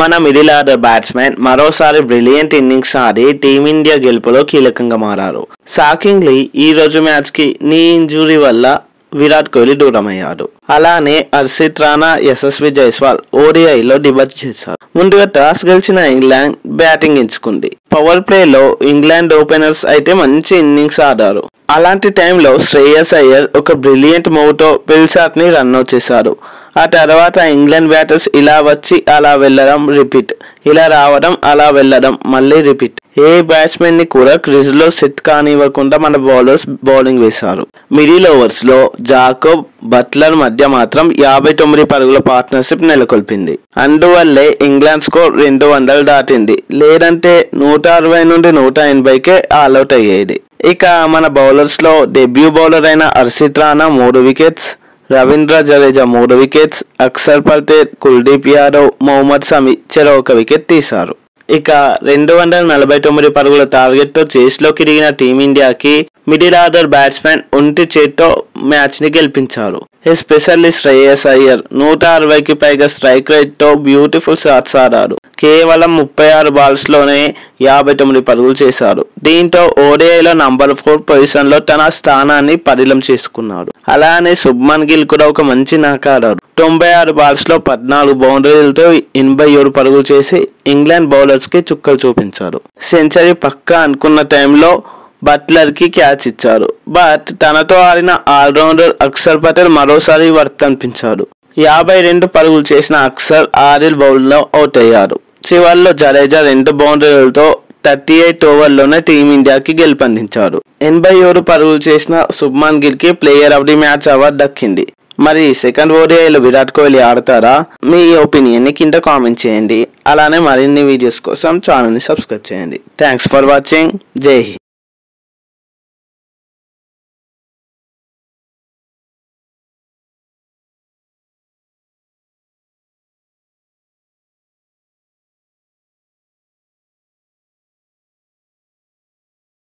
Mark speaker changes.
Speaker 1: మన middle order batsmen మరోసారి brilliant innings ఆడి team India గెలుపులో కీలకంగా మారారు. షాకింగ్లీ ఈ రోజు మ్యాచ్ కి నీ ఇంజురీ వల్ల విరాట్ కోహ్లీ దూరమయ్యాడు. అలానే హర్షిత్ రాణా, యశస్వి జైస్వాల్ ఓడిఐలో డిబట్ చేశారు. ముందుగా టాస్ గెలిచిన ఇంగ్లాండ్ బ్యాటింగ్ ఎంచుకుంది. పవర్ ప్లేలో ఇంగ్లాండ్ ఓపెనర్స్ అయితే మంచి ఇన్నింగ్స్ ఆడారు. అలాంటి టైంలో శ్రేయస్ అయ్యర్ ఒక బ్రిలియంట్ మూవ్తో పిల్సాట్ ని రన్అట్ చేశారు. ఆ తర్వాత ఇంగ్లాండ్ బ్యాటర్స్ ఇలా వచ్చి అలా వెళ్ళడం రిపీట్, ఇలా రావడం అలా వెళ్ళడం మళ్ళీ రిపీట్. ఏ బ్యాట్స్మెన్ ని కూడా క్రీజ్ లో సెట్ కానివ్వకుండా మన బౌలర్స్ బౌలింగ్ వేశారు. మిడిల్ ఓవర్స్ లో జాకోబ్ బట్లర్ మధ్య మాత్రం 59 పరుగుల పార్ట్నర్షిప్ నెలకొల్పింది. అందువల్లే ఇంగ్లాండ్ స్కోర్ 200 దాటింది. లేదంటే 160 నుండి 180కే ఆల్అౌట్ అయ్యేది. ఇక మన బౌలర్స్ లో డెబ్యూ బౌలర్ అయిన హర్షిత్ రాణా 3 వికెట్స్, రవీంద్ర జడేజా 3 వికెట్స్, అక్షర్ పటేల్, కుల్దీప్ యాదవ్, మొహమ్మద్ షమి చెరో 1 వికెట్ తీశారు. ఇక 249 పరుగుల టార్గెట్ తో చేస్లోకి దిగిన టీమిండియాకి మిడిల్ ఆర్డర్ బ్యాట్స్మెన్ ఒంటి చేత్తో మ్యాచ్ ని గెలిపించారు. ఎస్పెషల్లీ శ్రేయస్ అయ్యర్ 160కి పైగా స్ట్రైక్ రేట్ తో బ్యూటిఫుల్ షాట్స్ ఆడారు. కేవలం 36 బాల్స్ లోనే 59 పరుగులు చేశారు. దీంతో ఓడిఐలో నంబర్ 4 పొజిషన్ లో తన స్థానాన్ని పదిలం చేసుకున్నాడు. అలానే శుభ్మన్ గిల్ కూడా ఒక మంచి నాక్ ఆడారు. 96 బాల్స్ లో 14 బౌండరీలతో 87 పరుగులు చేసి ఇంగ్లాండ్ బౌలర్స్ కి చుక్కలు చూపించారు. సెంచరీ పక్కా అనుకున్న టైంలో బట్లర్ కి క్యాచ్ ఇచ్చారు. బట్ తనతో ఆడిన ఆల్రౌండర్ అక్షర్ పటేల్ మరోసారి వర్త్ అనిపించాడు. 52 పరుగులు చేసిన అక్షర్ ఆదిల్ బౌల్ లో అవుట్ అయ్యారు. చివర్లో జడేజా 2 బౌండరీలతో 38 ఓవర్లోనే టీమిండియాకి గెలుపొందించారు. 87 పరుగులు చేసిన శుభ్మన్ గిల్ కి player of the match award దక్కింది. మరి సెకండ్ ఓడిఐలో విరాట్ కోహ్లీ ఆడతారా? మీ ఒపీనియన్ ని కింద కామెంట్ చేయండి. అలానే మరిన్ని వీడియోస్ కోసం ఛానల్ ని సబ్స్క్రైబ్ చేయండి. Thanks for watching. జై హింద్.